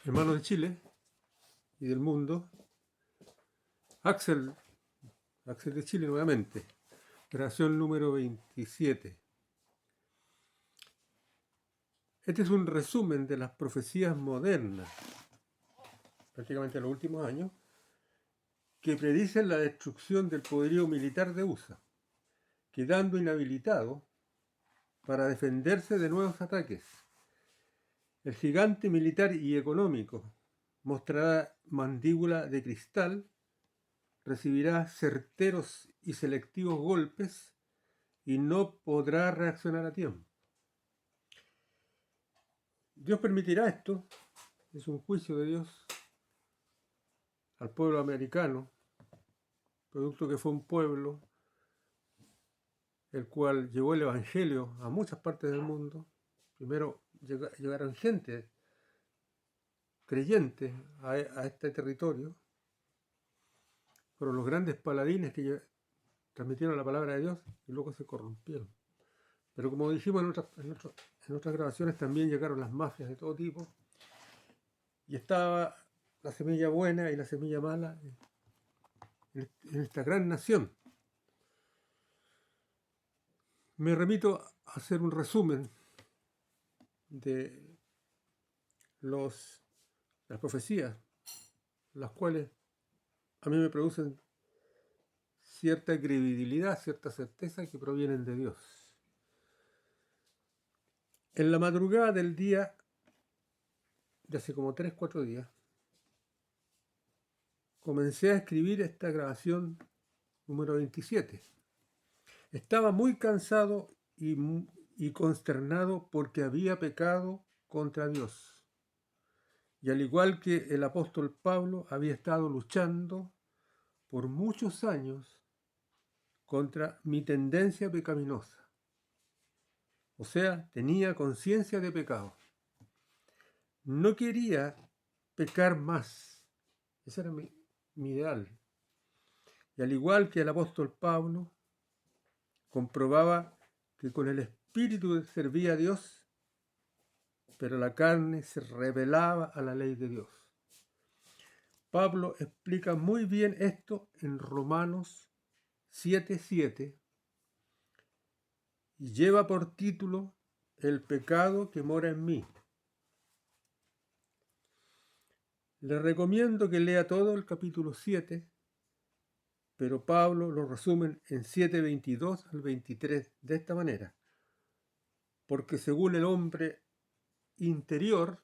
Hermanos de Chile y del mundo, Axel, Axel de Chile nuevamente, grabación número 27. Este es un resumen de las profecías modernas, prácticamente de los últimos años, que predicen la destrucción del poderío militar de USA, quedando inhabilitado para defenderse de nuevos ataques. El gigante militar y económico mostrará mandíbula de cristal, recibirá certeros y selectivos golpes y no podrá reaccionar a tiempo. Dios permitirá esto, es un juicio de Dios al pueblo americano, producto que fue un pueblo el cual llevó el Evangelio a muchas partes del mundo. Primero llegaron gente creyente a este territorio, fueron los grandes paladines que transmitieron la palabra de Dios y luego se corrompieron. Pero como dijimos en otras grabaciones, también llegaron las mafias de todo tipo y estaba la semilla buena y la semilla mala en esta gran nación. Me remito a hacer un resumen de las profecías, las cuales a mí me producen cierta credibilidad, cierta certeza que provienen de Dios. En la madrugada del día de hace como 3-4 días, comencé a escribir esta grabación número 27. Estaba muy cansado y consternado porque había pecado contra Dios. Y al igual que el apóstol Pablo, había estado luchando por muchos años contra mi tendencia pecaminosa. O sea, tenía conciencia de pecado. No quería pecar más. Ese era mi ideal. Y al igual que el apóstol Pablo, comprobaba que con el espíritu servía a Dios, pero la carne se rebelaba a la ley de Dios. Pablo explica muy bien esto en Romanos 7:7 y lleva por título El pecado que mora en mí. Le recomiendo que lea todo el capítulo 7, pero Pablo lo resume en 7:22 al 23 de esta manera. Porque según el hombre interior,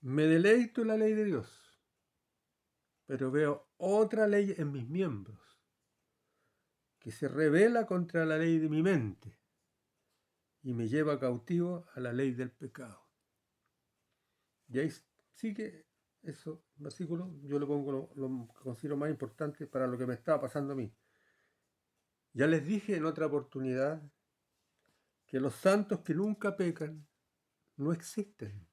me deleito en la ley de Dios, pero veo otra ley en mis miembros, que se rebela contra la ley de mi mente y me lleva cautivo a la ley del pecado. Y ahí sigue eso, versículo, yo le pongo lo que considero más importante para lo que me estaba pasando a mí. Ya les dije en otra oportunidad que los santos que nunca pecan no existen.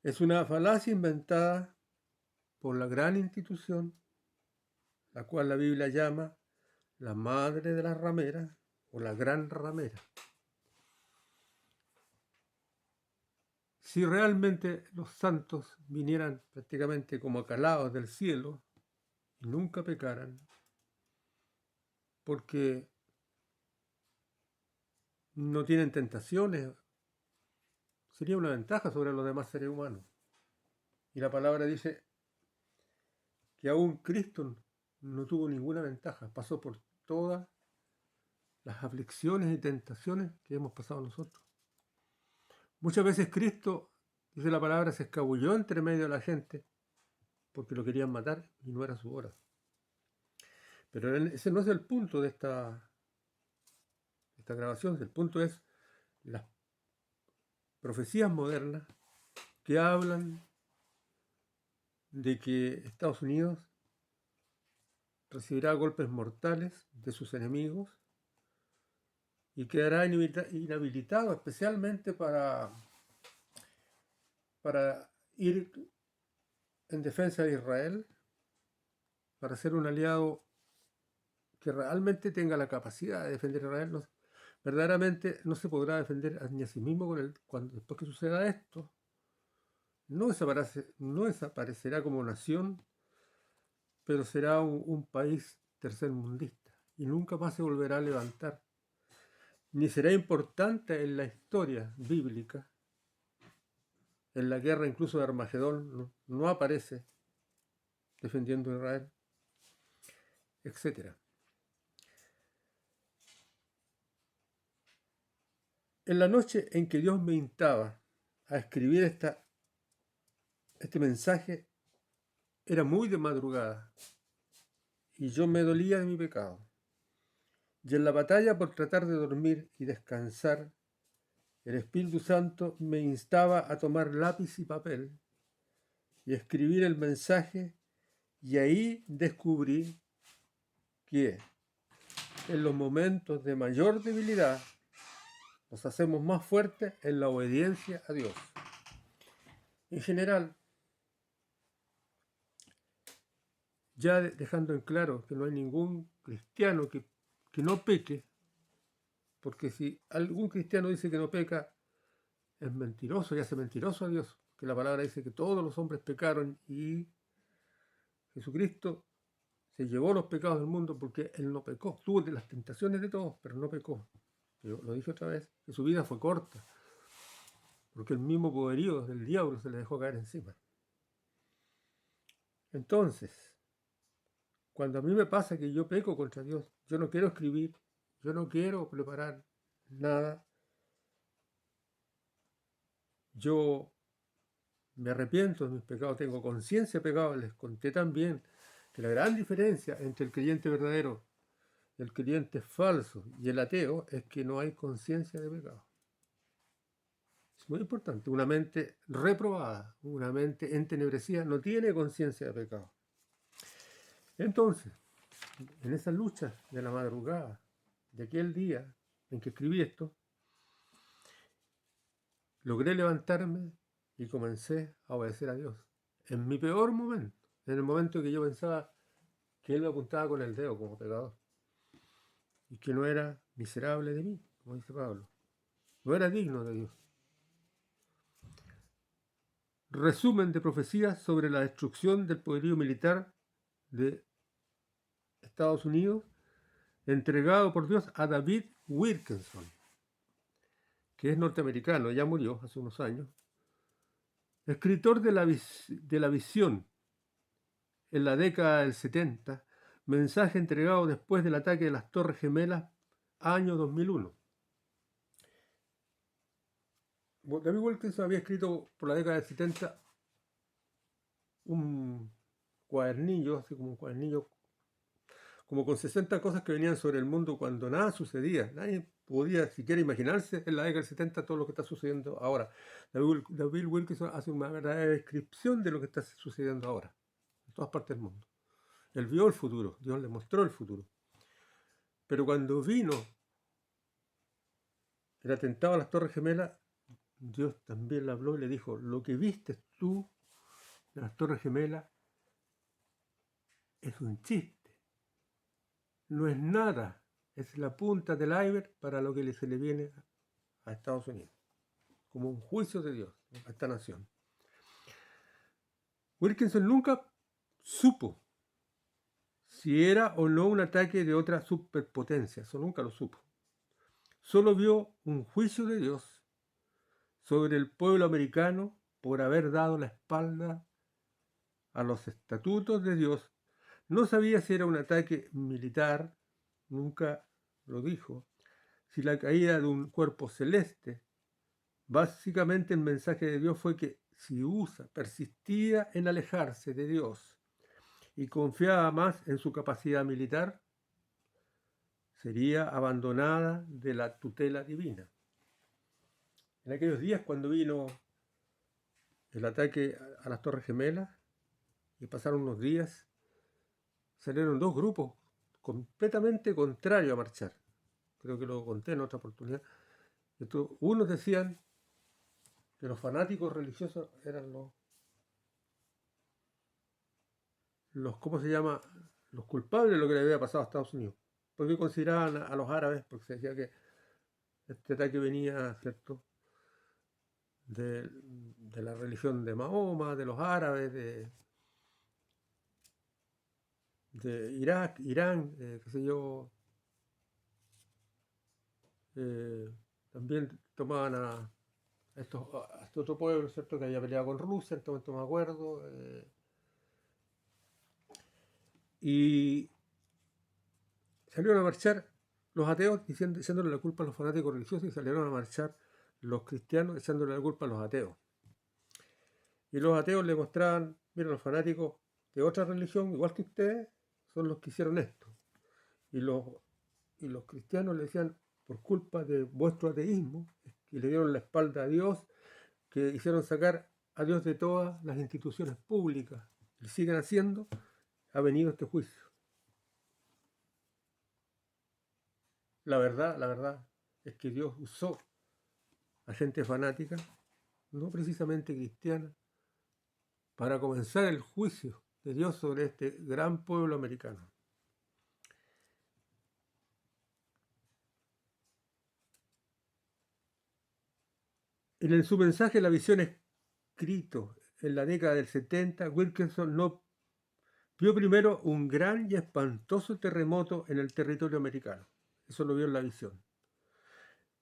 Es una falacia inventada por la gran institución, la cual la Biblia llama la madre de las rameras o la gran ramera. Si realmente los santos vinieran prácticamente como calados del cielo y nunca pecaran, porque no tienen tentaciones, sería una ventaja sobre los demás seres humanos. Y la palabra dice que aún Cristo no tuvo ninguna ventaja, pasó por todas las aflicciones y tentaciones que hemos pasado nosotros. Muchas veces Cristo, dice la palabra, se escabulló entre medio de la gente porque lo querían matar y no era su hora. Pero ese no es el punto de esta grabación. El punto es las profecías modernas que hablan de que Estados Unidos recibirá golpes mortales de sus enemigos y quedará inhabilitado especialmente para ir en defensa de Israel, para ser un aliado que realmente tenga la capacidad de defender a Israel. verdaderamente no se podrá defender ni a sí mismo cuando después que suceda esto. No desaparecerá como nación, pero será un país tercermundista y nunca más se volverá a levantar, ni será importante en la historia bíblica. En la guerra incluso de Armagedón no aparece defendiendo a Israel, etc. En la noche en que Dios me instaba a escribir este mensaje, era muy de madrugada y yo me dolía de mi pecado. Y en la batalla por tratar de dormir y descansar, el Espíritu Santo me instaba a tomar lápiz y papel y escribir el mensaje, y ahí descubrí que en los momentos de mayor debilidad nos hacemos más fuertes en la obediencia a Dios. En general, ya dejando en claro que no hay ningún cristiano que no peque, porque si algún cristiano dice que no peca, es mentiroso y hace mentiroso a Dios, que la palabra dice que todos los hombres pecaron y Jesucristo se llevó los pecados del mundo porque Él no pecó. Tuvo de las tentaciones de todos, pero no pecó. Yo lo dije otra vez, que su vida fue corta, porque el mismo poderío del diablo se le dejó caer encima. Entonces, cuando a mí me pasa que yo peco contra Dios, yo no quiero escribir, yo no quiero preparar nada, yo me arrepiento de mis pecados, tengo conciencia de pecado. Les conté también que la gran diferencia entre el creyente verdadero, el creyente falso y el ateo es que no hay conciencia de pecado. Es muy importante. Una mente reprobada, una mente entenebrecida, no tiene conciencia de pecado. Entonces, en esa lucha de la madrugada, de aquel día en que escribí esto, logré levantarme y comencé a obedecer a Dios. En mi peor momento, en el momento que yo pensaba que Él me apuntaba con el dedo como pecador y que no era miserable de mí, como dice Pablo. No era digno de Dios. Resumen de profecías sobre la destrucción del poderío militar de Estados Unidos, entregado por Dios a David Wilkerson, que es norteamericano, ya murió hace unos años, escritor de la visión en la década del 70, mensaje entregado después del ataque de las Torres Gemelas, año 2001. David Wilkerson había escrito por la década del 70 un cuadernillo, así como un cuadernillo, como con 60 cosas que venían sobre el mundo cuando nada sucedía. Nadie podía siquiera imaginarse en la década del 70 todo lo que está sucediendo ahora. David Wilkerson hace una verdadera descripción de lo que está sucediendo ahora, en todas partes del mundo. Él vio el futuro, Dios le mostró el futuro. Pero cuando vino el atentado a las Torres Gemelas, Dios también le habló y le dijo: lo que viste tú de las Torres Gemelas es un chiste, no es nada, es la punta del iceberg para lo que se le viene a Estados Unidos, como un juicio de Dios a esta nación. Wilkinson nunca supo si era o no un ataque de otra superpotencia, eso nunca lo supo. Solo vio un juicio de Dios sobre el pueblo americano por haber dado la espalda a los estatutos de Dios. No sabía si era un ataque militar, nunca lo dijo, si la caída de un cuerpo celeste. Básicamente el mensaje de Dios fue que si USA persistía en alejarse de Dios y confiaba más en su capacidad militar, sería abandonada de la tutela divina. En aquellos días, cuando vino el ataque a las Torres Gemelas y pasaron unos días, salieron dos grupos completamente contrarios a marchar. Creo que lo conté en otra oportunidad. Unos decían que los fanáticos religiosos eran ¿cómo se llama? Los culpables de lo que le había pasado a Estados Unidos. Porque consideraban a los árabes, porque se decía que Este ataque venía, ¿cierto?, de la religión de Mahoma, de los árabes, de Irak, Irán, qué sé yo. También tomaban a este otro pueblo, ¿cierto?, que había peleado con Rusia, en este momento me acuerdo. Y salieron a marchar los ateos echándole la culpa a los fanáticos religiosos, y salieron a marchar los cristianos echándole la culpa a los ateos. Y los ateos le mostraban, miren, los fanáticos de otra religión, igual que ustedes, son los que hicieron esto. Y los cristianos le decían, por culpa de vuestro ateísmo, y le dieron la espalda a Dios, que hicieron sacar a Dios de todas las instituciones públicas, y siguen haciendo, ha venido este juicio. La verdad es que Dios usó a gente fanática, no precisamente cristiana, para comenzar el juicio de Dios sobre este gran pueblo americano. En su mensaje La visión escrito en la década del 70, Wilkinson no vio primero un gran y espantoso terremoto en el territorio americano. Eso lo vio en la visión.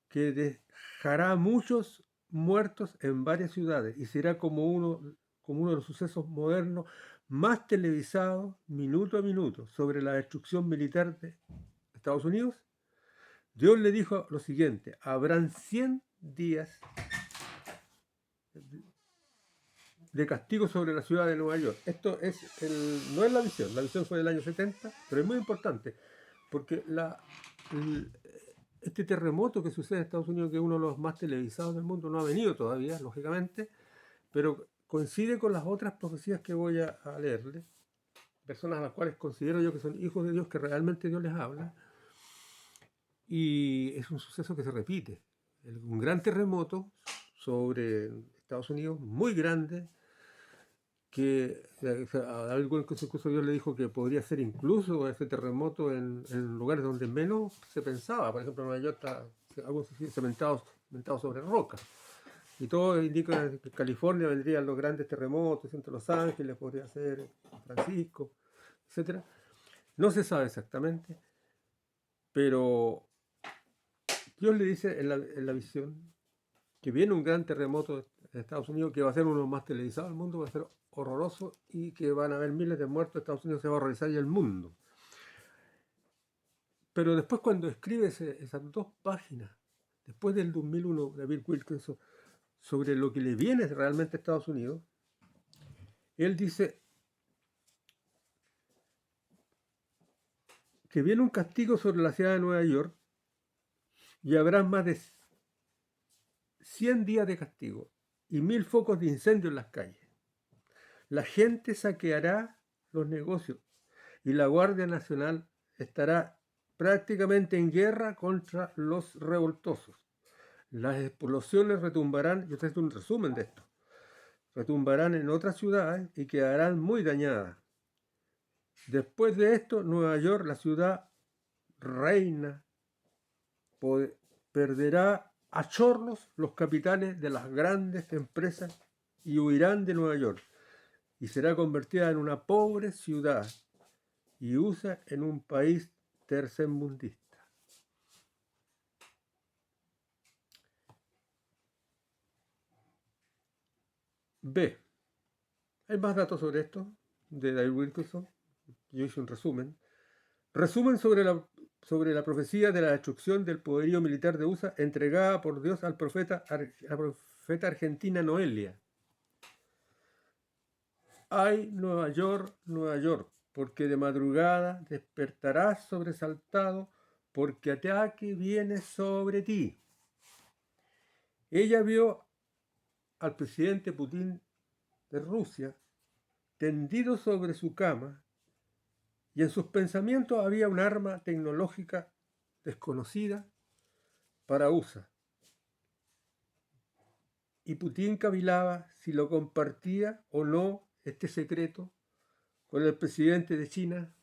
Que dejará muchos muertos en varias ciudades y será como uno de los sucesos modernos más televisados minuto a minuto sobre la destrucción militar de Estados Unidos. Dios le dijo lo siguiente: habrán 100 días de castigo sobre la ciudad de Nueva York. Esto no es la visión fue del año 70, pero es muy importante, porque este terremoto que sucede en Estados Unidos, que es uno de los más televisados del mundo, no ha venido todavía, lógicamente, pero coincide con las otras profecías que voy a leerles, personas a las cuales considero yo que son hijos de Dios, que realmente Dios les habla, y es un suceso que se repite. Un gran terremoto sobre Estados Unidos, muy grande, que a algún curso Dios le dijo que podría ser incluso ese terremoto en lugares donde menos se pensaba. Por ejemplo, en Nueva York está algo cementado sobre roca. Y todo indica que en California vendrían los grandes terremotos, entre Los Ángeles, podría ser San Francisco, etc. No se sabe exactamente, pero Dios le dice en la visión que viene un gran terremoto en Estados Unidos, que va a ser uno de los más televisados del mundo, va a ser horroroso, y que van a haber miles de muertos. Estados Unidos se va a horrorizar, y el mundo. Pero después, cuando escribe esas 2 páginas, después del 2001, de Bill Wilkinson, sobre lo que le viene realmente a Estados Unidos, él dice que viene un castigo sobre la ciudad de Nueva York, y habrá más de 100 días de castigo y 1000 focos de incendio en las calles. La gente saqueará los negocios y la Guardia Nacional estará prácticamente en guerra contra los revoltosos. Las explosiones retumbarán, yo te doy un resumen de esto, retumbarán en otras ciudades y quedarán muy dañadas. Después de esto, Nueva York, la ciudad reina, perderá a chorros los capitanes de las grandes empresas y huirán de Nueva York, y será convertida en una pobre ciudad y USA en un país tercermundista. B. Hay más datos sobre esto de David Wilkinson. Yo hice un resumen. Resumen sobre la profecía de la destrucción del poderío militar de USA entregada por Dios a la profeta argentina Noelia. Ay, Nueva York, Nueva York, porque de madrugada despertarás sobresaltado, porque ataque viene sobre ti. Ella vio al presidente Putin de Rusia tendido sobre su cama, y en sus pensamientos había un arma tecnológica desconocida para USA. Y Putin cavilaba si lo compartía o no este secreto con el presidente de China,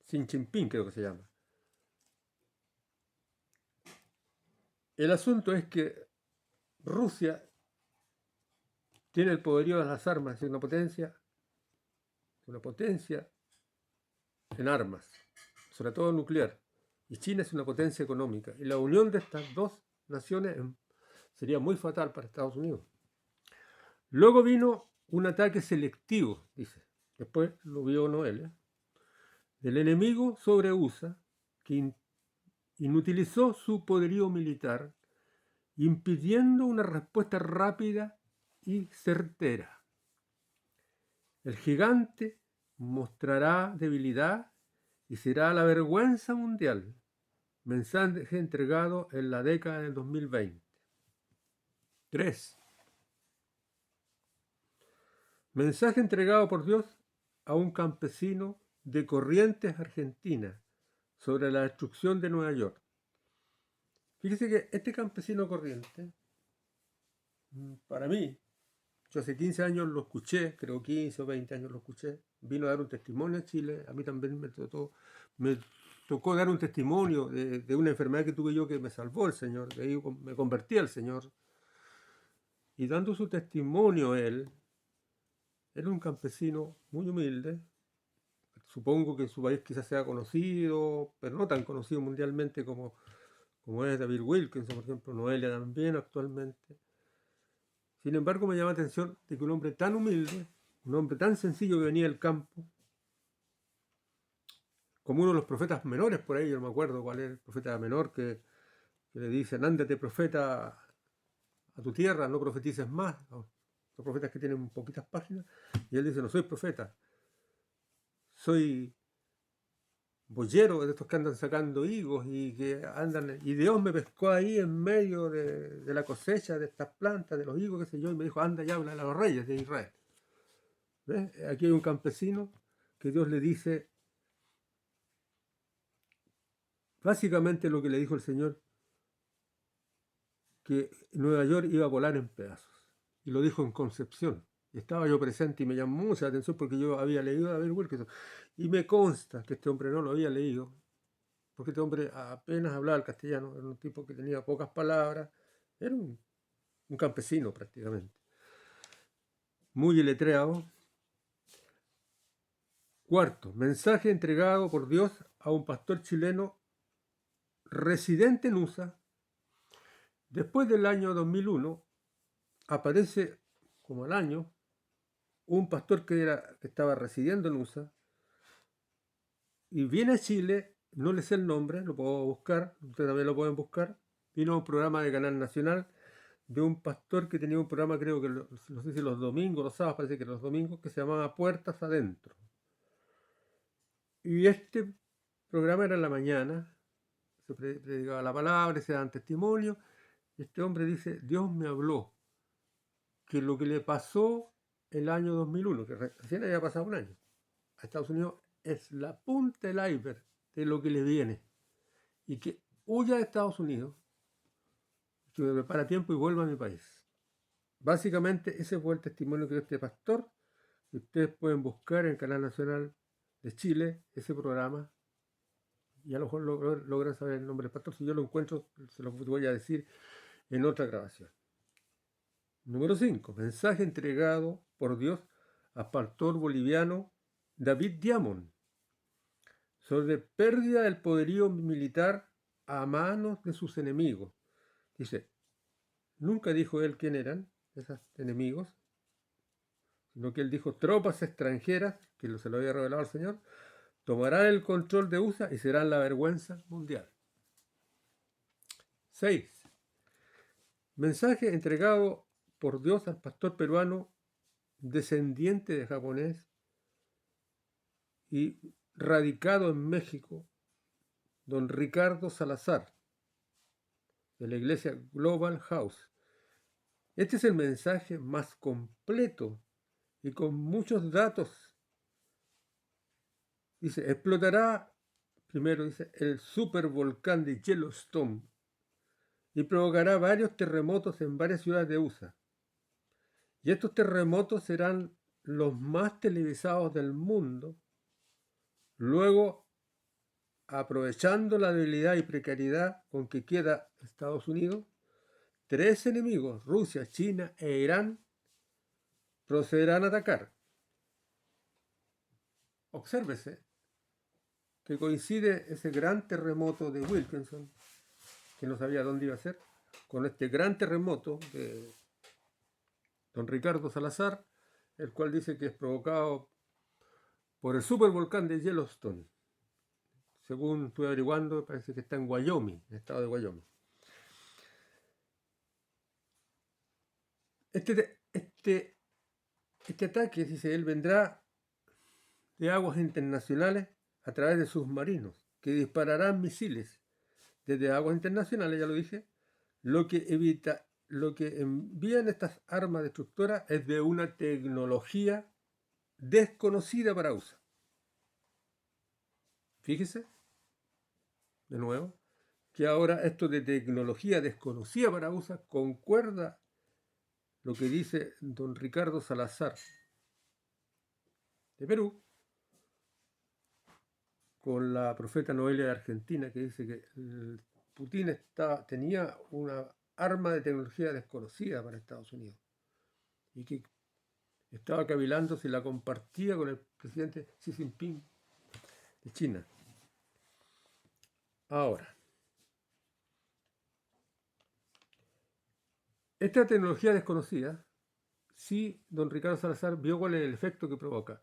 Xi Jinping creo que se llama. El asunto es que Rusia tiene el poderío de las armas, es una potencia en armas, sobre todo nuclear. Y China es una potencia económica. Y la unión de estas dos naciones sería muy fatal para Estados Unidos. Luego vino un ataque selectivo, dice. Después lo vio Noel, del enemigo sobre USA, que inutilizó su poderío militar, impidiendo una respuesta rápida y certera. El gigante mostrará debilidad y será la vergüenza mundial. Mensaje entregado en la década del 2020. 3. Mensaje entregado por Dios a un campesino de Corrientes, Argentina, sobre la destrucción de Nueva York. Fíjese que este campesino Corrientes, para mí, yo hace 15 años lo escuché, creo 15 o 20 años lo escuché, vino a dar un testimonio a Chile, a mí también me tocó dar un testimonio de una enfermedad que tuve yo que me salvó el Señor, de ahí me convertí al Señor. Y dando su testimonio él, era un campesino muy humilde, supongo que en su país quizás sea conocido, pero no tan conocido mundialmente como es David Wilkinson, por ejemplo, Noelia también actualmente. Sin embargo, me llama la atención de que un hombre tan humilde, un hombre tan sencillo que venía del campo, como uno de los profetas menores por ahí, yo no me acuerdo cuál es el profeta menor que le dicen, ándate profeta a tu tierra, no profetices más. Los profetas que tienen poquitas páginas, y él dice, no soy profeta, soy boyero de estos que andan sacando higos y que andan, y Dios me pescó ahí en medio de la cosecha de estas plantas, de los higos, qué sé yo, y me dijo, anda y habla a los reyes de Israel. ¿Ves? Aquí hay un campesino que Dios le dice básicamente lo que le dijo el Señor, que Nueva York iba a volar en pedazos, y lo dijo en Concepción. Y estaba yo presente y me llamó mucha atención porque yo había leído a David Wilkinson, y me consta que este hombre no lo había leído, porque este hombre apenas hablaba el castellano, era un tipo que tenía pocas palabras, era un campesino prácticamente, muy iletreado. Cuarto, mensaje entregado por Dios a un pastor chileno residente en USA. Después del año 2001, aparece como al año un pastor que estaba residiendo en USA y viene a Chile, no le sé el nombre, lo puedo buscar, ustedes también lo pueden buscar, vino a un programa de Canal Nacional de un pastor que tenía un programa, creo que no sé si los domingos, los sábados, parece que los domingos, que se llamaba Puertas Adentro. Y este programa era en la mañana, se predicaba la palabra, se daban testimonio, y este hombre dice, Dios me habló, que lo que le pasó el año 2001, que recién había pasado un año, a Estados Unidos, es la punta del iceberg de lo que le viene, y que huya de Estados Unidos, que me prepara tiempo y vuelva a mi país. Básicamente ese fue el testimonio que dio este pastor, y ustedes pueden buscar en el Canal Nacional de Chile ese programa, y a lo mejor logran saber el nombre del pastor. Si yo lo encuentro, se lo voy a decir en otra grabación. Número 5. Mensaje entregado por Dios al pastor boliviano David Diamond sobre pérdida del poderío militar a manos de sus enemigos. Dice, nunca dijo él quién eran esos enemigos, sino que él dijo tropas extranjeras, que se lo había revelado al Señor, tomarán el control de USA y serán la vergüenza mundial. 6. Mensaje entregado por Dios al pastor peruano descendiente de japonés y radicado en México, don Ricardo Salazar, de la iglesia Global House. Este es el mensaje más completo y con muchos datos. Dice, explotará, primero dice, el supervolcán de Yellowstone y provocará varios terremotos en varias ciudades de USA. Y estos terremotos serán los más televisados del mundo. Luego aprovechando la debilidad y precariedad con que queda Estados Unidos, 3 enemigos, Rusia, China e Irán, procederán a atacar. Obsérvese que coincide ese gran terremoto de Wilkinson, que no sabía dónde iba a ser, con este gran terremoto de don Ricardo Salazar, el cual dice que es provocado por el supervolcán de Yellowstone. Según estuve averiguando, parece que está en Wyoming, en el estado de Wyoming. Este ataque, dice él, vendrá de aguas internacionales a través de submarinos que dispararán misiles desde aguas internacionales, ya lo dije. Lo que envían estas armas destructoras es de una tecnología desconocida para USA. Fíjese, de nuevo, que ahora esto de tecnología desconocida para USA concuerda lo que dice don Ricardo Salazar de Perú con la profeta Noelia de Argentina, que dice que Putin tenía una arma de tecnología desconocida para Estados Unidos y que estaba cavilando si la compartía con el presidente Xi Jinping de China. Ahora, esta tecnología desconocida, sí, don Ricardo Salazar vio cuál es el efecto que provoca.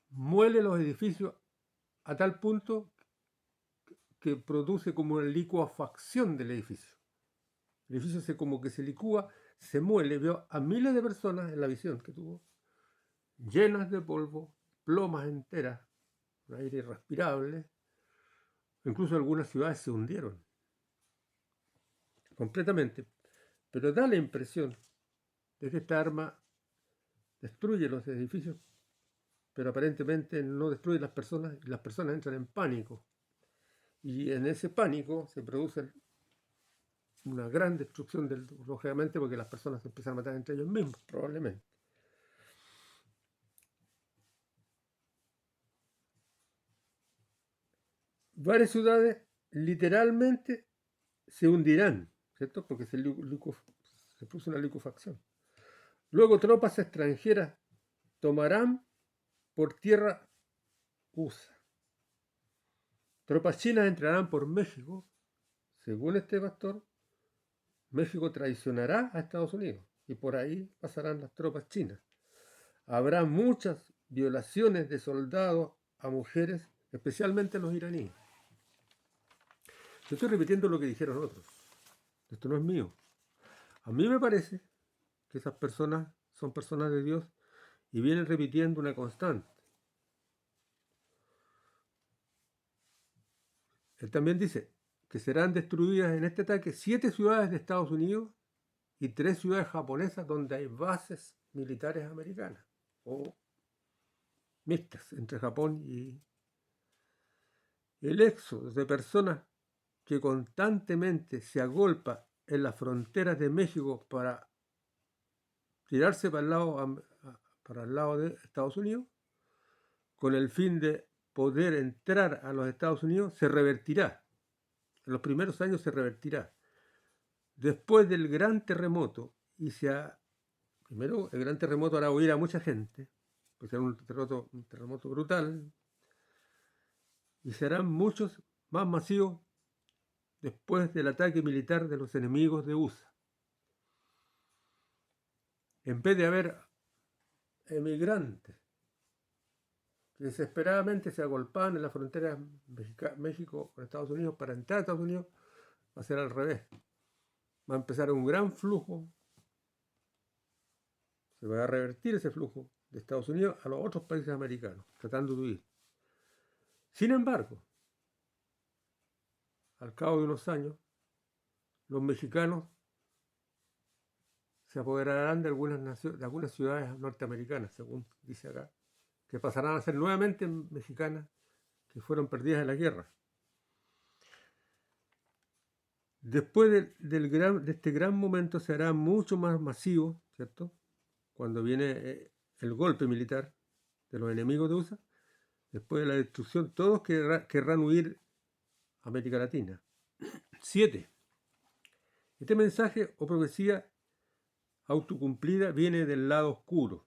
Muele los edificios a tal punto que produce como una licuefacción del edificio. El edificio como que se licúa, se muele. Vio a miles de personas en la visión que tuvo, llenas de polvo, plomas enteras, un aire irrespirable. Incluso algunas ciudades se hundieron completamente. Pero da la impresión de que esta arma destruye los edificios, pero aparentemente no destruye las personas y las personas entran en pánico. Y en ese pánico se produce una gran destrucción, lógicamente, porque las personas se empiezan a matar entre ellos mismos, probablemente. Varias ciudades literalmente se hundirán, ¿cierto? Porque se produce una licuefacción. Luego tropas extranjeras tomarán por tierra USA. Tropas chinas entrarán por México. Según este pastor, México traicionará a Estados Unidos y por ahí pasarán las tropas chinas. Habrá muchas violaciones de soldados a mujeres, especialmente los iraníes. Yo estoy repitiendo lo que dijeron otros. Esto no es mío. A mí me parece que esas personas son personas de Dios y vienen repitiendo una constante. Él también dice que serán destruidas en este ataque 7 ciudades de Estados Unidos y 3 ciudades japonesas donde hay bases militares americanas o mixtas entre Japón y el éxodo de personas que constantemente se agolpa en las fronteras de México para tirarse para el lado de Estados Unidos, con el fin de poder entrar a los Estados Unidos, se revertirá. En los primeros años se revertirá. Después del gran terremoto, primero el gran terremoto hará huir a mucha gente, pues será un terremoto brutal, y serán muchos más masivos después del ataque militar de los enemigos de USA. En vez de haber emigrantes que desesperadamente se agolpaban en la frontera México con Estados Unidos para entrar a Estados Unidos, va a ser al revés. Va a empezar un gran flujo, se va a revertir ese flujo de Estados Unidos a los otros países americanos, tratando de huir. Sin embargo, al cabo de unos años, los mexicanos se apoderarán de algunas ciudades norteamericanas, según dice acá, que pasarán a ser nuevamente mexicanas, que fueron perdidas en la guerra. Después de este gran momento se hará mucho más masivo, ¿cierto? Cuando viene el golpe militar de los enemigos de USA, después de la destrucción, todos querrán huir América Latina. 7. Este mensaje o profecía autocumplida viene del lado oscuro.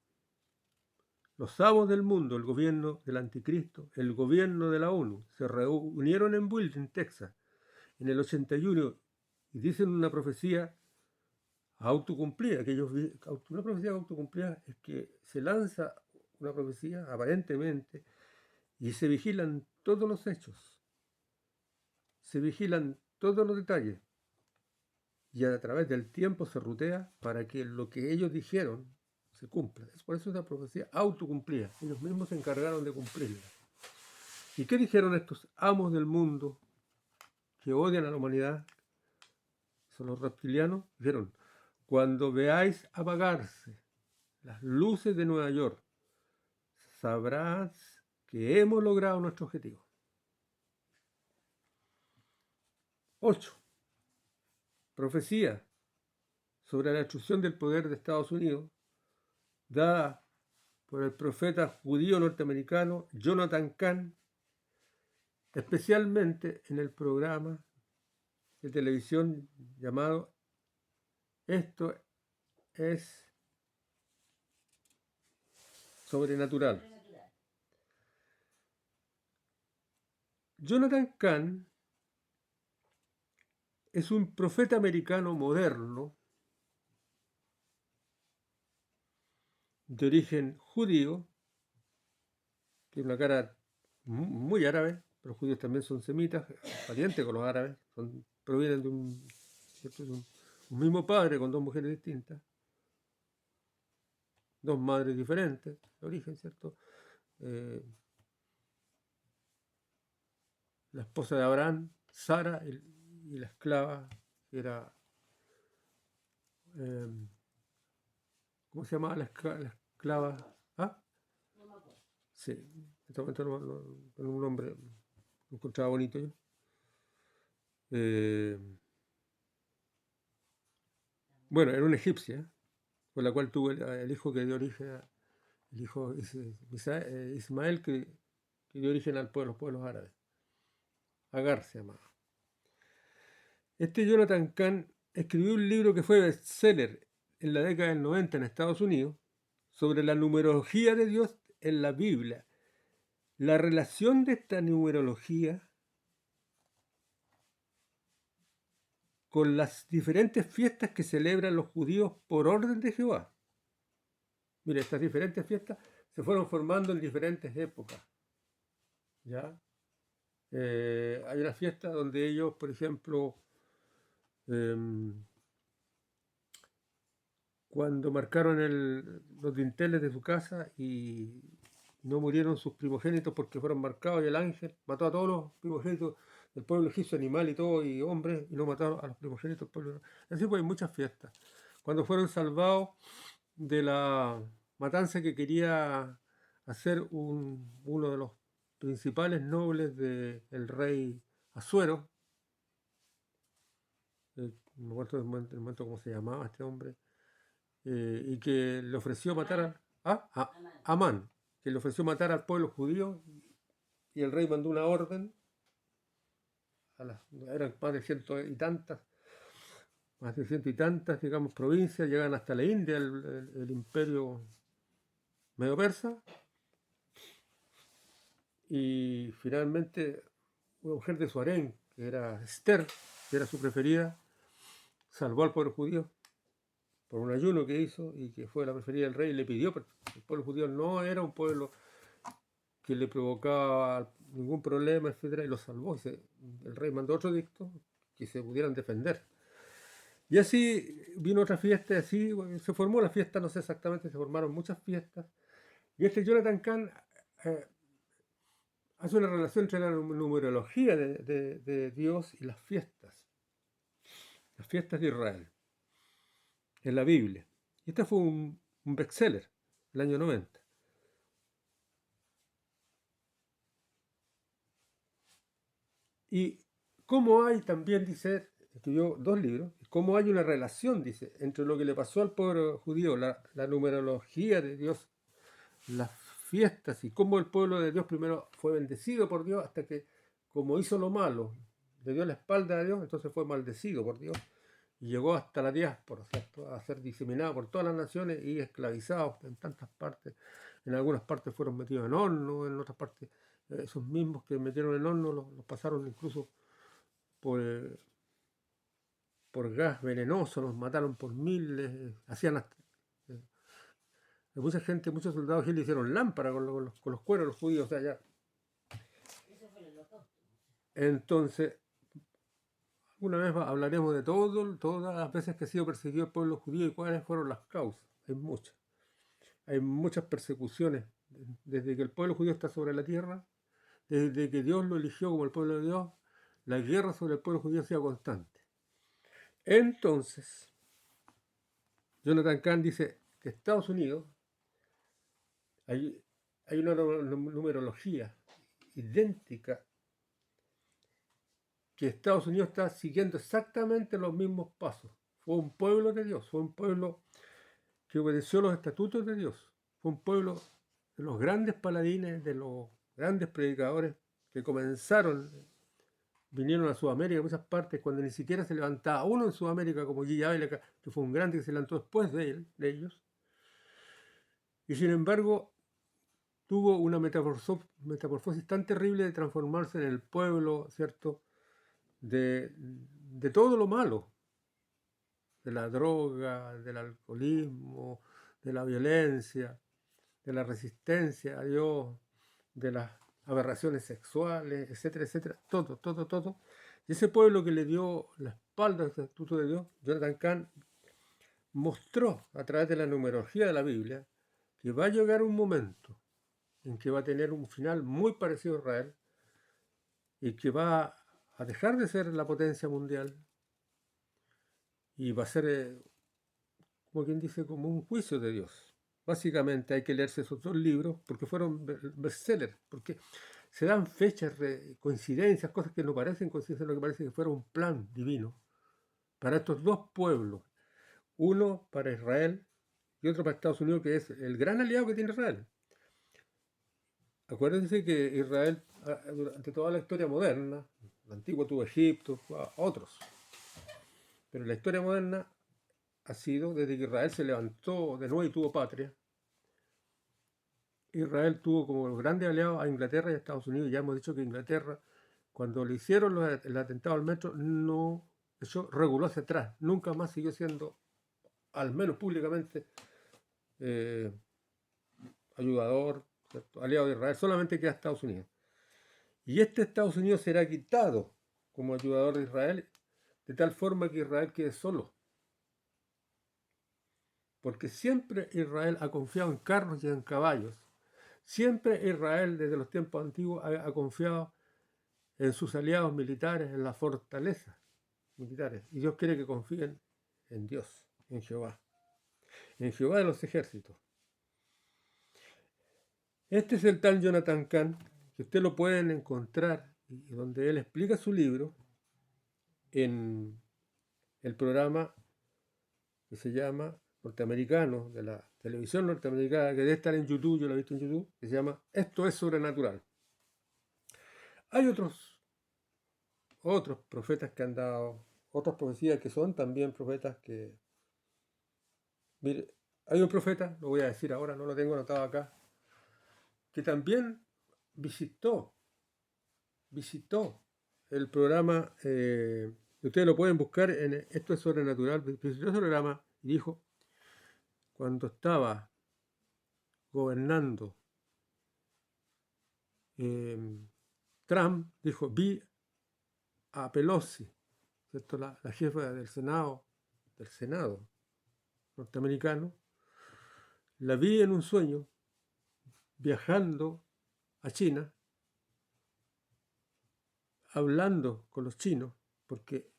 Los amos del mundo, el gobierno del anticristo, el gobierno de la ONU, se reunieron en Building, Texas, en el 81 y dicen una profecía autocumplida. Una profecía autocumplida es que se lanza una profecía aparentemente y se vigilan todos los hechos, se vigilan todos los detalles y a través del tiempo se rutea para que lo que ellos dijeron se cumpla. Por eso es una profecía autocumplida. Ellos mismos se encargaron de cumplirla. ¿Y qué dijeron estos amos del mundo que odian a la humanidad? Son los reptilianos. Dijeron: cuando veáis apagarse las luces de Nueva York, sabrás que hemos logrado nuestro objetivo. 8. Profecía sobre la destrucción del poder de Estados Unidos, dada por el profeta judío norteamericano Jonathan Cahn, especialmente en el programa de televisión llamado Esto es Sobrenatural. Jonathan Cahn es un profeta americano moderno de origen judío, tiene una cara muy árabe, pero los judíos también son semitas, parientes con los árabes, provienen de un mismo padre con dos mujeres distintas, dos madres diferentes de origen, ¿cierto? La esposa de Abraham, Sara, y la esclava era, ¿cómo se llamaba la esclava? ¿Ah? Sí, en este momento un nombre lo encontraba bonito yo. Bueno, era una egipcia, con la cual tuvo el hijo que dio origen el hijo Ismael, que dio origen a los pueblos árabes. Agar se llamaba. Este Jonathan Cahn escribió un libro que fue bestseller en la década del 90 en Estados Unidos sobre la numerología de Dios en la Biblia. La relación de esta numerología con las diferentes fiestas que celebran los judíos por orden de Jehová. Mire, estas diferentes fiestas se fueron formando en diferentes épocas. ¿Ya? Hay una fiesta donde ellos, por ejemplo, cuando marcaron los dinteles de su casa y no murieron sus primogénitos porque fueron marcados, y el ángel mató a todos los primogénitos del pueblo egipcio, animal y todo, y hombres, y no mataron a los primogénitos del pueblo. Así pues, hay muchas fiestas. Cuando fueron salvados de la matanza que quería hacer uno de los principales nobles del rey Asuero, no me acuerdo el momento cómo se llamaba este hombre, y que le ofreció matar a Amán, que le ofreció matar al pueblo judío, y el rey mandó una orden, eran más de ciento y tantas, digamos, provincias, llegan hasta la India, el imperio medio persa, y finalmente una mujer de su harén, que era Esther, que era su preferida, salvó al pueblo judío por un ayuno que hizo y que fue la preferida del rey, y le pidió, pero el pueblo judío no era un pueblo que le provocaba ningún problema, etcétera, y lo salvó. El rey mandó otro edicto que se pudieran defender. Y así vino otra fiesta, y así se formó la fiesta, no sé exactamente, se formaron muchas fiestas. Y este Jonathan Cahn hace una relación entre la numerología de Dios y las fiestas de Israel, en la Biblia. Y este fue un bestseller, el año 90. Y cómo hay también, dice, escribió 2 libros, cómo hay una relación, dice, entre lo que le pasó al pueblo judío, la numerología de Dios, las fiestas, y cómo el pueblo de Dios primero fue bendecido por Dios hasta que, como hizo lo malo, le dio la espalda a Dios, entonces fue maldecido por Dios y llegó hasta la diáspora, ¿cierto? A ser diseminado por todas las naciones y esclavizado en tantas partes. En algunas partes fueron metidos en horno, en otras partes esos mismos que metieron en horno los pasaron incluso por, por gas venenoso, los mataron por miles, hacían hasta, mucha gente, muchos soldados le hicieron lámpara con los cueros de los judíos de allá. Entonces, una vez hablaremos de todas las veces que ha sido perseguido el pueblo judío y cuáles fueron las causas. Hay muchas. Hay muchas persecuciones. Desde que el pueblo judío está sobre la tierra, desde que Dios lo eligió como el pueblo de Dios, la guerra sobre el pueblo judío ha sido constante. Entonces, Jonathan Cahn dice que Estados Unidos hay una numerología idéntica, que Estados Unidos está siguiendo exactamente los mismos pasos. Fue un pueblo de Dios, fue un pueblo que obedeció los estatutos de Dios, fue un pueblo de los grandes paladines, de los grandes predicadores que vinieron a Sudamérica, a muchas partes, cuando ni siquiera se levantaba uno en Sudamérica, como G. Ávila, que fue un grande que se levantó después de ellos. Y sin embargo, tuvo una metamorfosis tan terrible de transformarse en el pueblo, ¿cierto?, de todo lo malo, de la droga, del alcoholismo, de la violencia, de la resistencia a Dios, de las aberraciones sexuales, etcétera, etcétera, todo. Y ese pueblo que le dio la espalda al estatuto de Dios, Jonathan Cahn mostró a través de la numerología de la Biblia que va a llegar un momento en que va a tener un final muy parecido a Israel y que va a dejar de ser la potencia mundial y va a ser, como quien dice, como un juicio de Dios. Básicamente hay que leerse esos dos libros porque fueron bestsellers, porque se dan fechas, coincidencias, cosas que no parecen coincidencias, lo que parece que fuera un plan divino para estos dos pueblos, uno para Israel y otro para Estados Unidos, que es el gran aliado que tiene Israel. Acuérdense que Israel, durante toda la historia moderna, la antigua tuvo Egipto, otros, pero la historia moderna ha sido desde que Israel se levantó de nuevo y tuvo patria. Israel tuvo como los grandes aliados a Inglaterra y a Estados Unidos. Ya hemos dicho que Inglaterra, cuando le hicieron el atentado al metro, eso reguló hacia atrás. Nunca más siguió siendo, al menos públicamente, ayudador, ¿cierto?, aliado de Israel. Solamente queda Estados Unidos. Y este Estados Unidos será quitado como ayudador de Israel, de tal forma que Israel quede solo. Porque siempre Israel ha confiado en carros y en caballos. Siempre Israel, desde los tiempos antiguos, ha confiado en sus aliados militares, en las fortalezas militares. Y Dios quiere que confíen en Dios, en Jehová de los ejércitos. Este es el tal Jonathan Cahn, que ustedes lo pueden encontrar, y donde él explica su libro en el programa que se llama norteamericano, de la televisión norteamericana, que debe estar en YouTube, yo lo he visto en YouTube, que se llama Esto es Sobrenatural. Hay otros profetas que han dado, otras profecías que son también profetas que... Mire, hay un profeta, lo voy a decir ahora, no lo tengo anotado acá, que también visitó el programa, ustedes lo pueden buscar en Esto es Sobrenatural, visitó ese programa y dijo, cuando estaba gobernando Trump, dijo, vi a Pelosi, ¿cierto?, la jefa del Senado norteamericano, la vi en un sueño viajando a China, hablando con los chinos, porque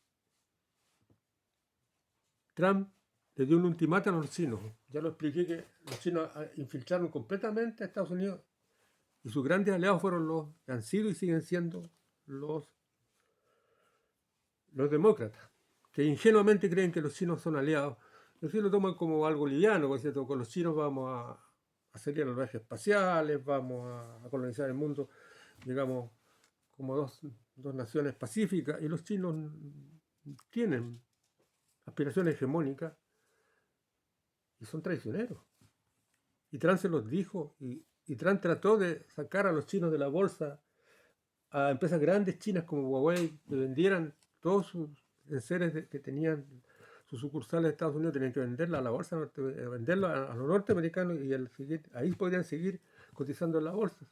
Trump le dio un ultimátum a los chinos. Ya lo expliqué, que los chinos infiltraron completamente a Estados Unidos y sus grandes aliados fueron que han sido y siguen siendo los demócratas, que ingenuamente creen que los chinos son aliados. Ellos lo toman como algo liviano, por cierto, con los chinos vamos a salir a los viajes espaciales, vamos a colonizar el mundo, digamos, como dos dos naciones pacíficas, y los chinos tienen aspiraciones hegemónicas y son traicioneros. Y Trump se los dijo, y Trump trató de sacar a los chinos de la bolsa a empresas grandes chinas como Huawei, que vendieran todos sus enseres que tenían sus sucursales de Estados Unidos, tenían que venderla a la bolsa, venderla a los norteamericanos, y ahí podrían seguir cotizando en la bolsa.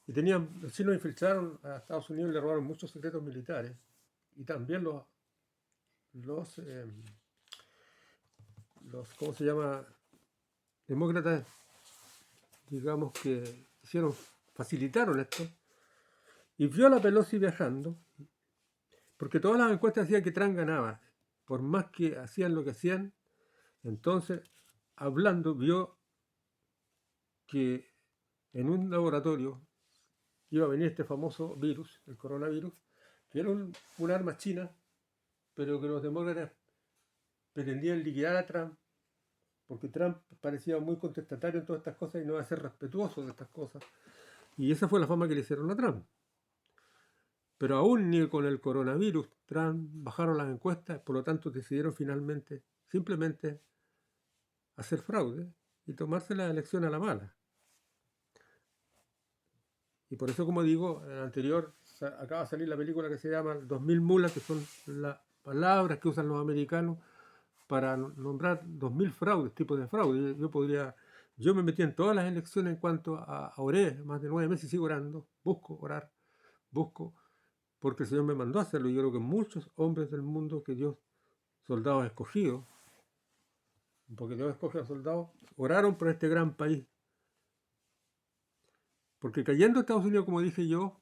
Y los chinos infiltraron a Estados Unidos y le robaron muchos secretos militares. Y también los ¿cómo se llama? Demócratas, digamos que facilitaron esto. Y vio a la Pelosi viajando, porque todas las encuestas decían que Trump ganaba. Por más que hacían lo que hacían, entonces, hablando, vio que en un laboratorio iba a venir este famoso virus, el coronavirus, que era un arma china, pero que los demócratas pretendían liquidar a Trump, porque Trump parecía muy contestatario en todas estas cosas y no iba a ser respetuoso de estas cosas. Y esa fue la fama que le hicieron a Trump. Pero aún ni con el coronavirus, Trump bajaron las encuestas, por lo tanto decidieron finalmente simplemente hacer fraude y tomarse la elección a la mala. Y por eso, como digo, en el anterior acaba de salir la película que se llama 2000 mulas, que son las palabras que usan los americanos para nombrar 2000 fraudes, tipos de fraude. Yo me metí en todas las elecciones en cuanto oré, más de 9 meses y sigo orando, busco, porque el Señor me mandó a hacerlo. Y yo creo que muchos hombres del mundo que Dios, soldados escogidos, porque Dios escoge a soldados, oraron por este gran país. Porque cayendo Estados Unidos, como dije yo,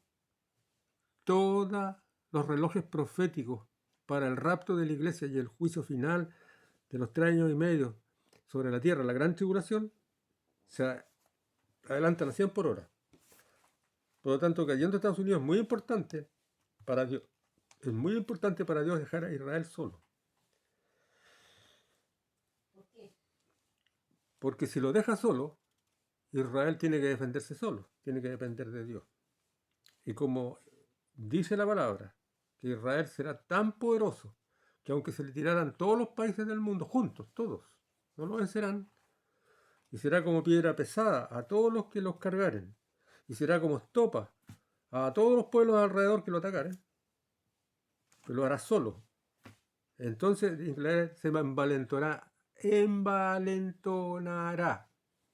todos los relojes proféticos para el rapto de la iglesia y el juicio final de los 3 años y medio sobre la tierra, la gran tribulación, se adelantan a 100 por hora. Por lo tanto, cayendo Estados Unidos es muy importante para Dios. Es muy importante para Dios dejar a Israel solo. ¿Por qué? Porque si lo deja solo, Israel tiene que defenderse solo, tiene que depender de Dios. Y como dice la palabra, que Israel será tan poderoso que aunque se le tiraran todos los países del mundo juntos, todos, no lo vencerán. Y será como piedra pesada a todos los que los cargaren. Y será como estopa a todos los pueblos alrededor que lo atacaren. Pero lo hará solo. Entonces Israel se envalentonará.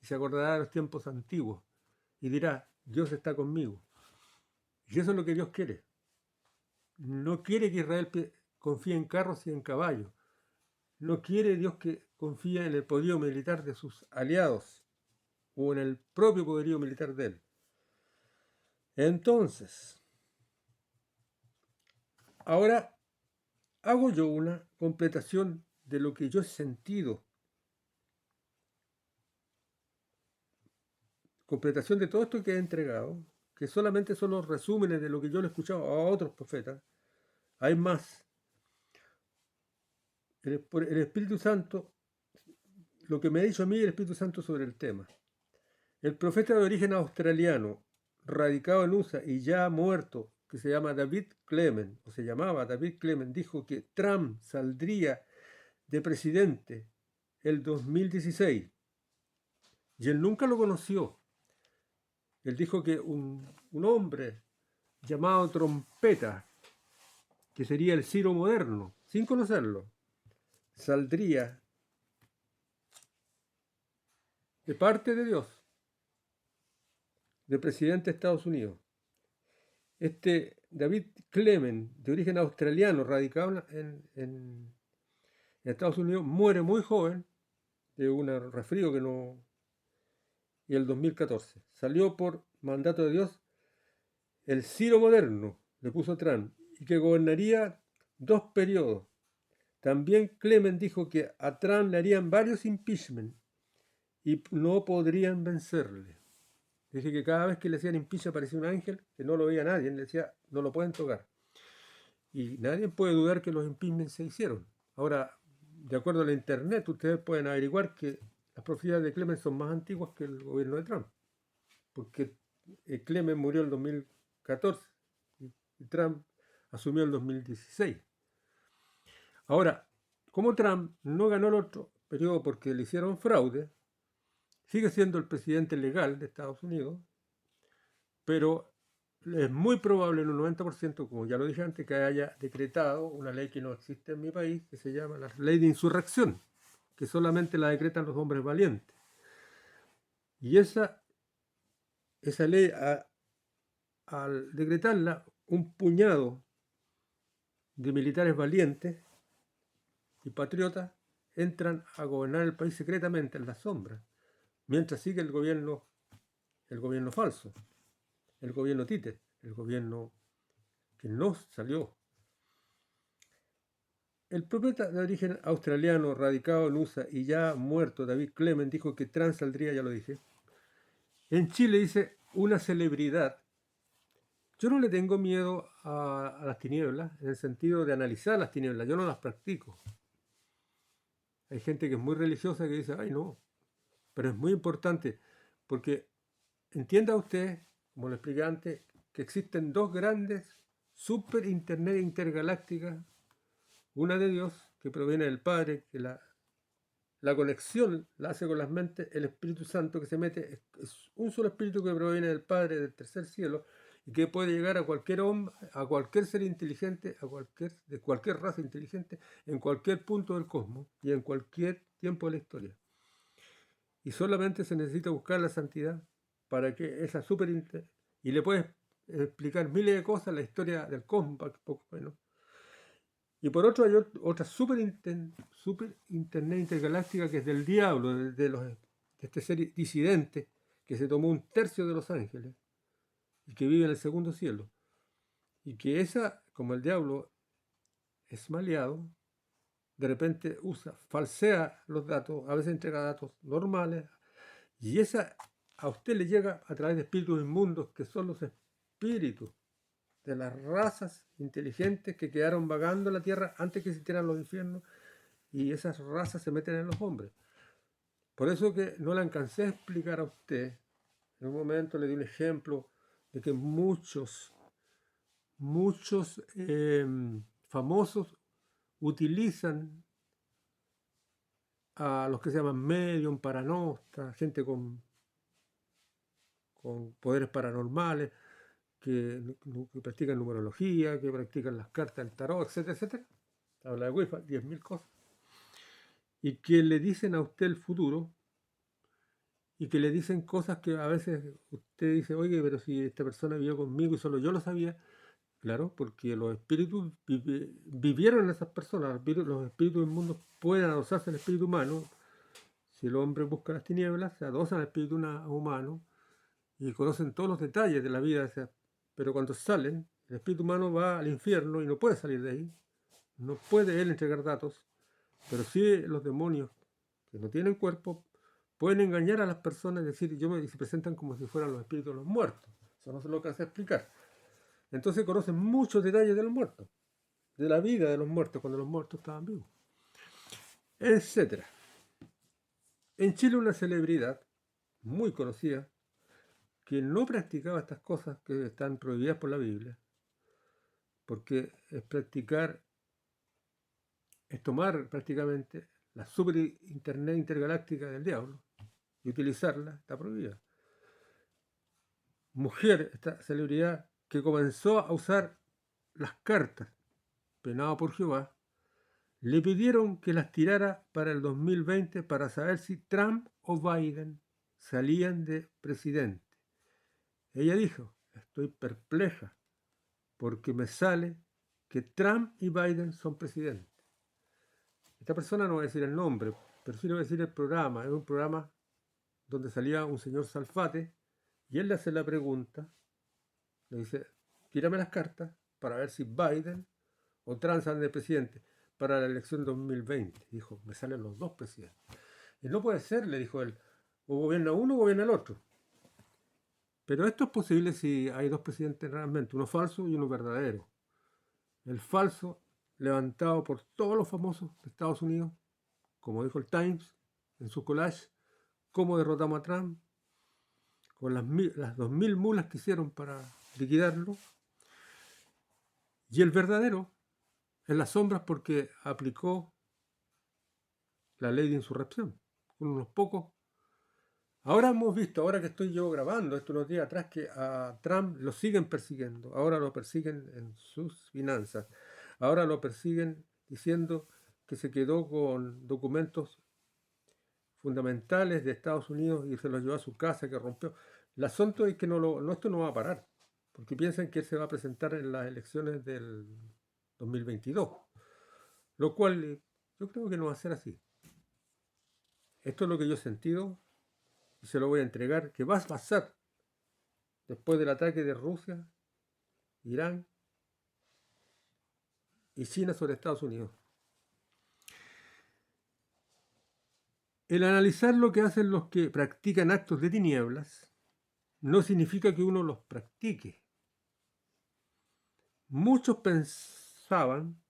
Y se acordará de los tiempos antiguos. Y dirá, Dios está conmigo. Y eso es lo que Dios quiere. No quiere que Israel confíe en carros y en caballos. No quiere Dios que confíe en el poderío militar de sus aliados o en el propio poderío militar de él. Entonces, ahora hago yo una completación de lo que yo he sentido. Completación de todo esto que he entregado, que solamente son los resúmenes de lo que yo le he escuchado a otros profetas. Hay más. El Espíritu Santo, lo que me ha dicho a mí el Espíritu Santo sobre el tema. El profeta de origen australiano, radicado en USA y ya muerto, que se llama David Clement, o se llamaba David Clement, dijo que Trump saldría de presidente el 2016. Y él nunca lo conoció. Él dijo que un hombre llamado Trompeta, que sería el Ciro moderno, sin conocerlo, saldría de parte de Dios, de presidente de Estados Unidos. Este David Clement, de origen australiano, radicado en Estados Unidos, muere muy joven de un resfrío que no... Y el 2014 salió por mandato de Dios el Ciro moderno, le puso Trump, y que gobernaría 2 periodos. También Clement dijo que a Trump le harían varios impeachment y no podrían vencerle. Dice que cada vez que le hacían impeachment aparecía un ángel que no lo veía nadie, le decía, no lo pueden tocar. Y nadie puede dudar que los impeachment se hicieron. Ahora, de acuerdo a la internet, ustedes pueden averiguar que las profecías de Clement son más antiguas que el gobierno de Trump. Porque Clement murió en 2014 y Trump asumió en 2016. Ahora, como Trump no ganó el otro periodo porque le hicieron fraude, sigue siendo el presidente legal de Estados Unidos, pero es muy probable en un 90%, como ya lo dije antes, que haya decretado una ley que no existe en mi país, que se llama la ley de insurrección, que solamente la decretan los hombres valientes. Y esa ley, al decretarla, un puñado de militares valientes y patriotas entran a gobernar el país secretamente en la sombra, mientras sigue el gobierno falso, el gobierno títere, el gobierno que no salió. El profeta de origen australiano, radicado en USA y ya muerto, David Clement, dijo que Trump saldría, ya lo dije. En Chile dice una celebridad. Yo no le tengo miedo a las tinieblas, en el sentido de analizar las tinieblas, yo no las practico. Hay gente que es muy religiosa que dice, ay no, pero es muy importante, porque entienda usted, como lo expliqué antes, que existen dos grandes super internet intergalácticas, una de Dios, que proviene del Padre, que la conexión la hace con las mentes, el Espíritu Santo que se mete, es un solo espíritu que proviene del Padre, del tercer cielo, y que puede llegar a cualquier hombre, a cualquier ser inteligente, de cualquier raza inteligente, en cualquier punto del cosmos y en cualquier tiempo de la historia. Y solamente se necesita buscar la santidad para que esa y le puedes explicar miles de cosas, la historia del cosmos, bueno. Y por otro hay otra super internet intergaláctica que es del diablo, de este ser disidente que se tomó un tercio de los ángeles y que vive en el segundo cielo. Y que esa, como el diablo es maleado, de repente falsea los datos, a veces entrega datos normales, y esa a usted le llega a través de espíritus inmundos, que son los espíritus de las razas inteligentes que quedaron vagando en la tierra antes que existieran los infiernos, y esas razas se meten en los hombres. Por eso que no le alcancé a explicar a usted, en un momento le di un ejemplo de que muchos famosos utilizan a los que se llaman medium, paranostas, gente con poderes paranormales, que practican numerología, que practican las cartas del tarot, etcétera, etcétera. Habla de Wi-Fi, 10.000 cosas. Y que le dicen a usted el futuro y que le dicen cosas que a veces usted dice, oye, pero si esta persona vivió conmigo y solo yo lo sabía. Claro, porque los espíritus vivieron en esas personas, los espíritus inmundos pueden adosarse al espíritu humano. Si el hombre busca las tinieblas, se adosan al espíritu humano y conocen todos los detalles de la vida. Pero cuando salen, el espíritu humano va al infierno y no puede salir de ahí. No puede él entregar datos, pero sí los demonios que no tienen cuerpo pueden engañar a las personas y decir, y se presentan como si fueran los espíritus de los muertos. Eso no se lo alcanza a explicar. Entonces conocen muchos detalles de los muertos, de la vida de los muertos, cuando los muertos estaban vivos, etcétera. En Chile una celebridad muy conocida que no practicaba estas cosas que están prohibidas por la Biblia, porque es tomar prácticamente la super internet intergaláctica del diablo y utilizarla, está prohibida. Mujer, esta celebridad que comenzó a usar las cartas, penado por Jehová, le pidieron que las tirara para el 2020 para saber si Trump o Biden salían de presidente. Ella dijo, estoy perpleja porque me sale que Trump y Biden son presidentes. Esta persona no va a decir el nombre, pero sí le va a decir el programa. Es un programa donde salía un señor Salfate y él le hace la pregunta, le dice, tírame las cartas para ver si Biden o Trump salen de presidente para la elección 2020. Dijo, me salen los dos presidentes. Y no puede ser, le dijo él, o gobierna uno o gobierna el otro. Pero esto es posible si hay dos presidentes realmente, uno falso y uno verdadero. El falso, levantado por todos los famosos de Estados Unidos, como dijo el Times en su collage, cómo derrotamos a Trump, con las 2.000 mulas que hicieron para liquidarlo. Y el verdadero en las sombras porque aplicó la ley de insurrección. Unos pocos. Ahora hemos visto, ahora que estoy yo grabando, esto unos días atrás, que a Trump lo siguen persiguiendo. Ahora lo persiguen en sus finanzas. Ahora lo persiguen diciendo que se quedó con documentos fundamentales de Estados Unidos y se los llevó a su casa, que rompió. El asunto es que esto no va a parar, porque piensan que él se va a presentar en las elecciones del 2022, lo cual yo creo que no va a ser así. Esto es lo que yo he sentido y se lo voy a entregar, que va a pasar después del ataque de Rusia, Irán y China sobre Estados Unidos. El analizar lo que hacen los que practican actos de tinieblas no significa que uno los practique. Muchos pensaban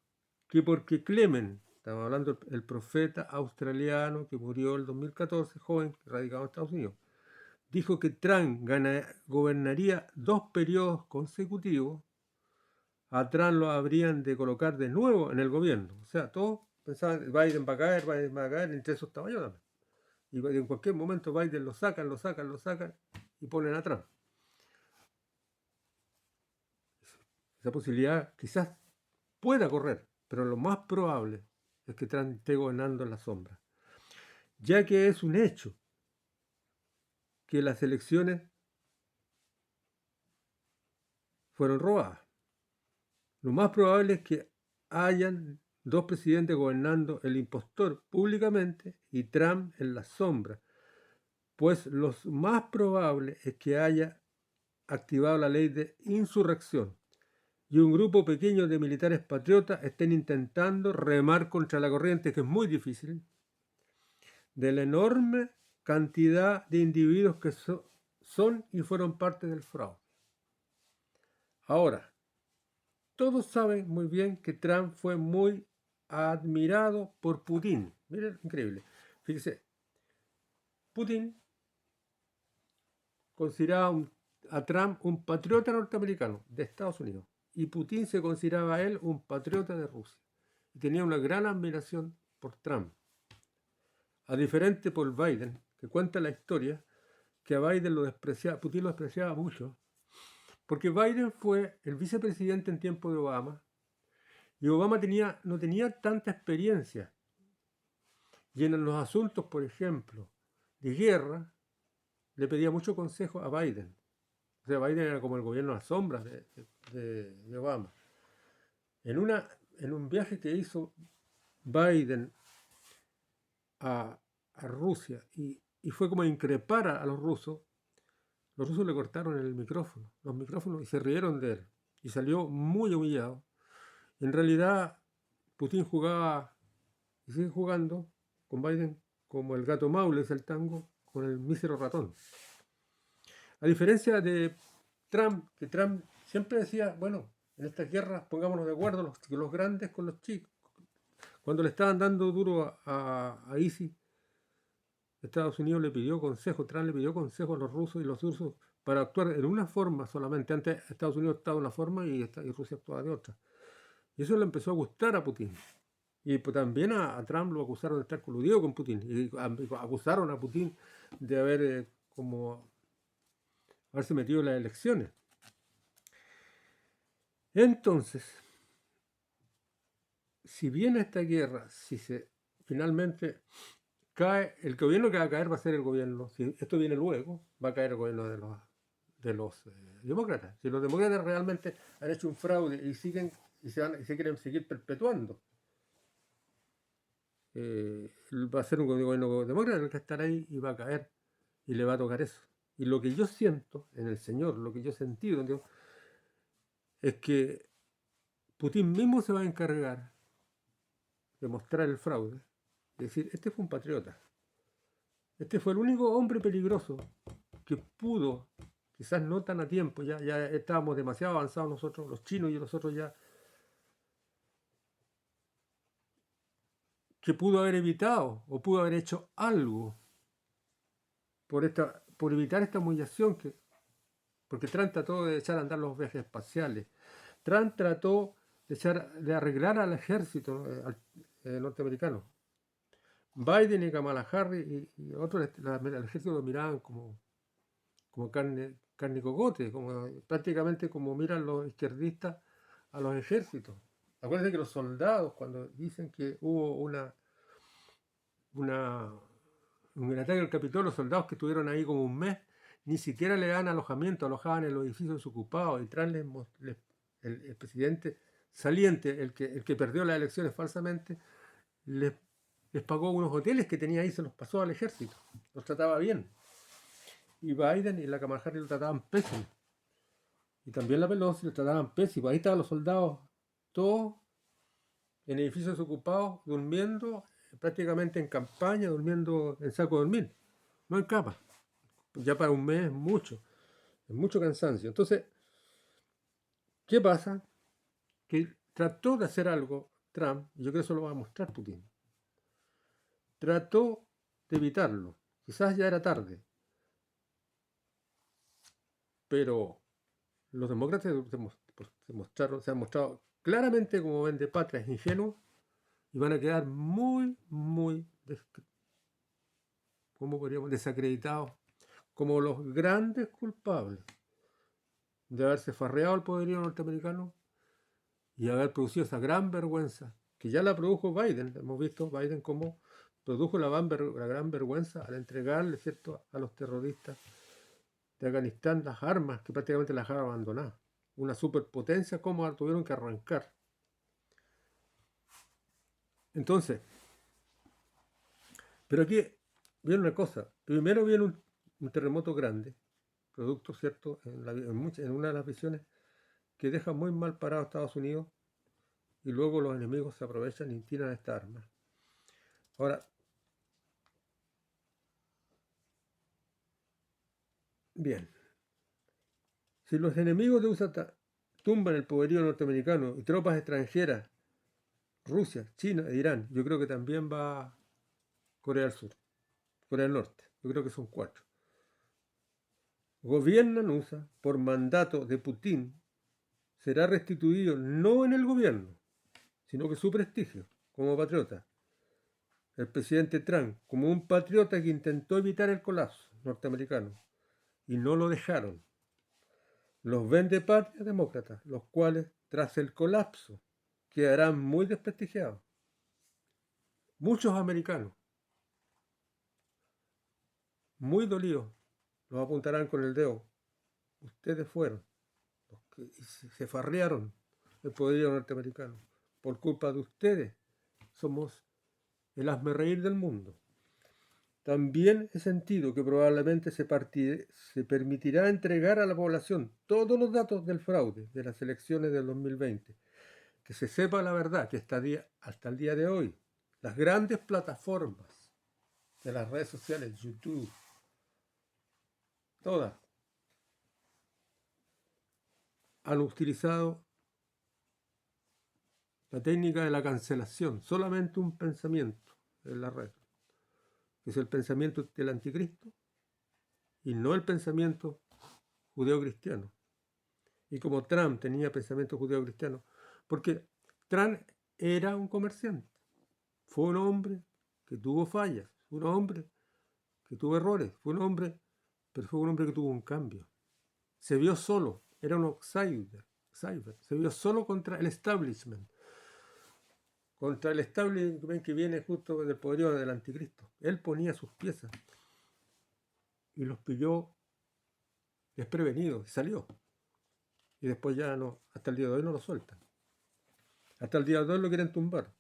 que porque Clement, estamos hablando del profeta australiano que murió en el 2014, joven, radicado en Estados Unidos, dijo que Trump gobernaría 2 periodos consecutivos, a Trump lo habrían de colocar de nuevo en el gobierno. O sea, todos pensaban, Biden va a caer, entre esos estaba yo también. Y en cualquier momento Biden lo sacan y ponen a Trump. Esa posibilidad quizás pueda correr, pero lo más probable es que Trump esté gobernando en la sombra, ya que es un hecho que las elecciones fueron robadas. Lo más probable es que hayan 2 presidentes gobernando el impostor públicamente y Trump en la sombra, pues lo más probable es que haya activado la ley de insurrección y un grupo pequeño de militares patriotas estén intentando remar contra la corriente, que es muy difícil, de la enorme cantidad de individuos que son y fueron parte del fraude. Ahora, todos saben muy bien que Trump fue muy admirado por Putin. Miren, increíble. Fíjese, Putin consideraba a Trump un patriota norteamericano de Estados Unidos y Putin se consideraba a él un patriota de Rusia. Y tenía una gran admiración por Trump. A diferente por Biden, que cuenta la historia que a Biden Putin lo despreciaba mucho, porque Biden fue el vicepresidente en tiempo de Obama y Obama no tenía tanta experiencia. Y en los asuntos, por ejemplo, de guerra, le pedía mucho consejo a Biden. O sea, Biden era como el gobierno a las sombras de Obama. En un viaje que hizo Biden a Rusia y fue como a increpar a los rusos le cortaron los micrófonos y se rieron de él. Y salió muy humillado. En realidad, Putin jugaba y sigue jugando con Biden como el gato Maules del tango con el mísero ratón. A diferencia de Trump, que Trump siempre decía, bueno, en estas guerras pongámonos de acuerdo los grandes con los chicos. Cuando le estaban dando duro a ISIS, Estados Unidos le pidió consejo, Trump le pidió consejo a los rusos y los rusos para actuar en una forma solamente. Antes Estados Unidos estaba de una forma y Rusia actuaba de otra. Y eso le empezó a gustar a Putin. Y pues también a Trump lo acusaron de estar coludido con Putin. Y acusaron a Putin de haberse metido en las elecciones. Entonces, si viene esta guerra, finalmente cae, el gobierno que va a caer va a ser el gobierno, si esto viene luego, va a caer el gobierno de los demócratas. Si los demócratas realmente han hecho un fraude y se quieren seguir perpetuando, va a ser un gobierno demócrata el que estará ahí y va a caer y le va a tocar eso. Y lo que yo siento en el Señor, lo que yo he sentido, es que Putin mismo se va a encargar de mostrar el fraude, de decir, este fue un patriota. Este fue el único hombre peligroso que pudo, quizás no tan a tiempo, ya estábamos demasiado avanzados nosotros, los chinos y nosotros ya, que pudo haber evitado o pudo haber hecho algo por evitar esta humillación, porque Trump trató de echar a andar los viajes espaciales. Trump trató de arreglar al ejército norteamericano. Biden y Kamala Harris y otros, el ejército lo miraban como carne y cogote, prácticamente como miran los izquierdistas a los ejércitos. Acuérdense que los soldados, cuando dicen que hubo un ataque al Capitolio, los soldados que estuvieron ahí como un mes, ni siquiera le dan alojamiento, alojaban en los edificios desocupados y tras el presidente saliente, el que perdió las elecciones falsamente, les pagó unos hoteles que tenía ahí, se los pasó al ejército, los trataba bien. Y Biden y la Kamala Harris lo trataban pésimo. Y también la Pelosi lo trataban pésimo. Ahí estaban los soldados, todos en edificios desocupados, durmiendo, prácticamente en campaña, durmiendo en saco de dormir, no en cama. Ya para un mes es mucho cansancio. Entonces, ¿qué pasa? Que trató de hacer algo Trump, y yo creo que eso lo va a mostrar Putin. Trató de evitarlo. Quizás ya era tarde. Pero los demócratas se han mostrado claramente como vendepatrias ingenuos y van a quedar muy, muy, ¿cómo podríamos? Desacreditados como los grandes culpables de haberse farreado el poderío norteamericano y haber producido esa gran vergüenza, que ya la produjo Biden. Hemos visto Biden cómo produjo la gran vergüenza al entregarle, ¿cierto?, a los terroristas de Afganistán las armas que prácticamente las dejaron abandonadas. Una superpotencia, cómo tuvieron que arrancar. Entonces, pero aquí viene una cosa. Primero viene un terremoto grande, producto, ¿cierto?, en una de las visiones que deja muy mal parado a Estados Unidos, y luego los enemigos se aprovechan y tiran esta arma. Ahora, bien, si los enemigos de USA tumban el poderío norteamericano y tropas extranjeras, Rusia, China e Irán, yo creo que también va Corea del Sur, Corea del Norte, yo creo que son 4. Gobiernan USA por mandato de Putin, será restituido no en el gobierno, sino que su prestigio como patriota. El presidente Trump, como un patriota que intentó evitar el colapso norteamericano, y no lo dejaron. Los vendepatrias demócratas, los cuales, tras el colapso, quedarán muy desprestigiados. Muchos americanos, muy dolidos, los apuntarán con el dedo. Ustedes fueron los que se farrearon el poderío norteamericano. Por culpa de ustedes somos el hazmerreír del mundo. También he sentido que probablemente se permitirá entregar a la población todos los datos del fraude de las elecciones del 2020. Que se sepa la verdad, que hasta el día de hoy, las grandes plataformas de las redes sociales, YouTube, todas, han utilizado la técnica de la cancelación, solamente un pensamiento en la red, que es el pensamiento del anticristo y no el pensamiento judeo-cristiano. Y como Trump tenía pensamiento judeo-cristiano, porque Trump era un comerciante, fue un hombre que tuvo fallas, fue un hombre que tuvo errores, pero fue un hombre que tuvo un cambio. Se vio solo, era un outsider, se vio solo contra el establishment que viene justo del poderío del anticristo. Él ponía sus piezas y los pilló desprevenidos y salió. Y después ya no, hasta el día de hoy no lo sueltan. Hasta el día de hoy lo quieren tumbar.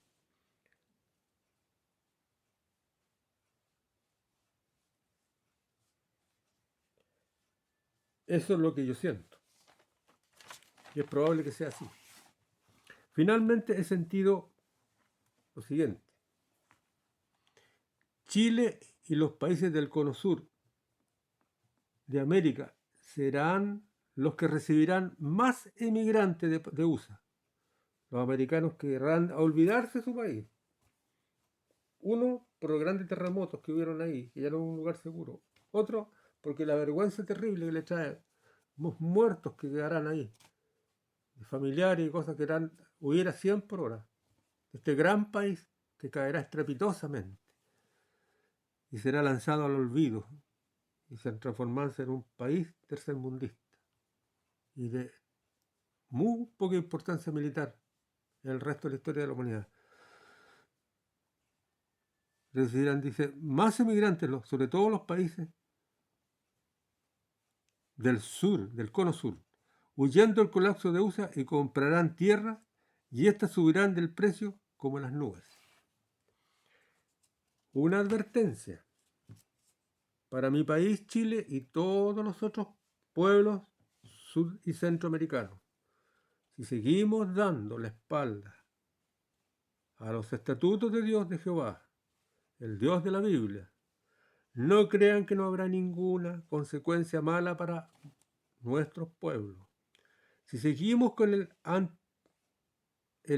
Eso es lo que yo siento. Y es probable que sea así. Finalmente he sentido lo siguiente. Chile y los países del Cono Sur de América serán los que recibirán más emigrantes de USA. Los americanos querrán olvidarse de su país. Uno, por los grandes terremotos que hubieron ahí, que ya no es un lugar seguro. Otro, porque la vergüenza terrible que le trae los muertos que quedarán ahí, familiares y cosas que huir a 100 por hora. Este gran país que caerá estrepitosamente y será lanzado al olvido y se transformarse en un país tercermundista y de muy poca importancia militar en el resto de la historia de la humanidad. Recibirán, dice, más emigrantes, sobre todo los países del sur, del cono sur, huyendo del colapso de USA y comprarán tierra y éstas subirán del precio como las nubes. Una advertencia para mi país, Chile, y todos los otros pueblos sud- y centroamericanos. Si seguimos dando la espalda a los estatutos de Dios de Jehová, el Dios de la Biblia, no crean que no habrá ninguna consecuencia mala para nuestros pueblos. Si seguimos con el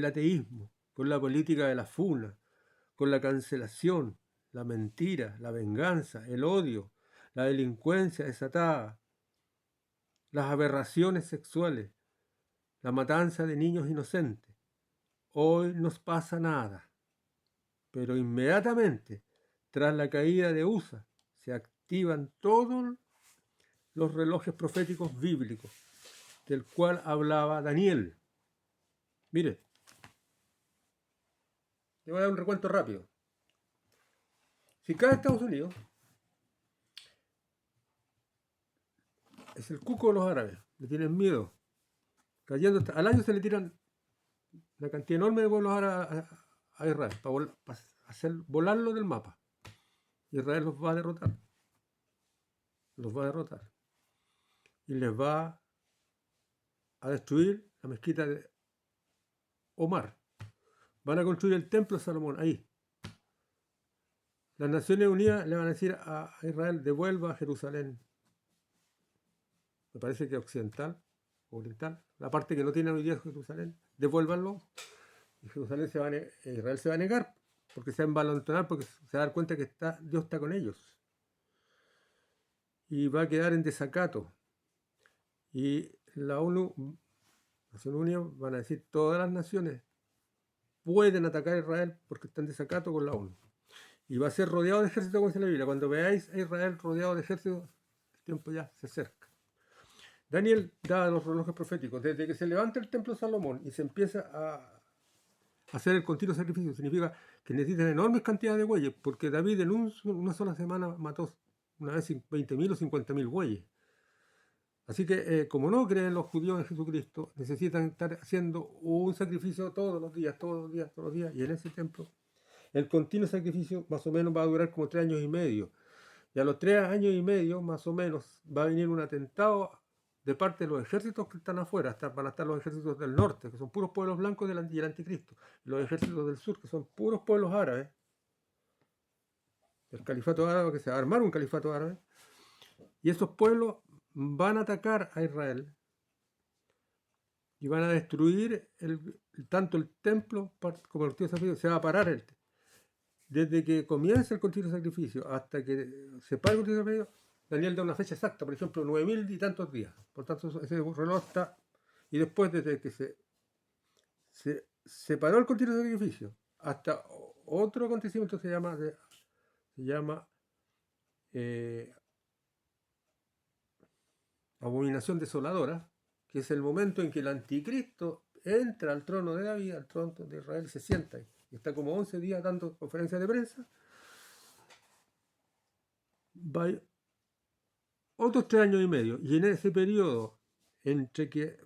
ateísmo, con la política de la funa, con la cancelación, la mentira, la venganza, el odio, la delincuencia desatada, las aberraciones sexuales, la matanza de niños inocentes, hoy nos pasa nada. Pero inmediatamente, tras la caída de USA, se activan todos los relojes proféticos bíblicos, del cual hablaba Daniel. Mire, le voy a dar un recuento rápido. Si cae Estados Unidos, es el cuco de los árabes, le tienen miedo. Cayendo al año se le tiran una cantidad enorme de vuelos árabes a Israel para hacer volarlo del mapa. Israel los va a derrotar. Los va a derrotar. Y les va a destruir la mezquita de Omar. Van a construir el templo de Salomón ahí. Las Naciones Unidas le van a decir a Israel, devuelva a Jerusalén. Me parece que occidental, oriental, la parte que no tiene hoy día Jerusalén, devuélvanlo. Y Jerusalén Israel se va a negar, porque se va a envalentonar, porque se va a dar cuenta que Dios está con ellos. Y va a quedar en desacato. Y la ONU, Naciones Unidas, van a decir, todas las naciones pueden atacar a Israel porque están en desacato con la ONU. Y va a ser rodeado de ejércitos, como dice la Biblia. Cuando veáis a Israel rodeado de ejércitos, el tiempo ya se acerca. Daniel da los relojes proféticos. Desde que se levanta el templo de Salomón y se empieza a hacer el continuo sacrificio, significa que necesitan enormes cantidades de bueyes, porque David en una sola semana mató una vez 20.000 o 50.000 bueyes. Así que, como no creen los judíos en Jesucristo, necesitan estar haciendo un sacrificio todos los días, todos los días, todos los días. Y en ese templo, el continuo sacrificio más o menos va a durar como 3 años y medio. Y a los 3 años y medio, más o menos, va a venir un atentado de parte de los ejércitos que están afuera. Van a estar los ejércitos del norte, que son puros pueblos blancos y el anticristo. Y los ejércitos del sur, que son puros pueblos árabes. El califato árabe, que se va a armar un califato árabe. Y esos pueblos van a atacar a Israel y van a destruir tanto el templo como el continuo sacrificio. Se va a parar desde que comienza el continuo sacrificio hasta que se pare el continuo sacrificio. Daniel da una fecha exacta, por ejemplo, 9.000 y tantos días. Por tanto, ese reloj está. Y después, desde que se paró el continuo sacrificio hasta otro acontecimiento se llama abominación desoladora, que es el momento en que el anticristo entra al trono de David, al trono de Israel, y se sienta ahí. Y está como 11 días dando conferencias de prensa. Va otros 3 años y medio. Y en ese periodo, entre que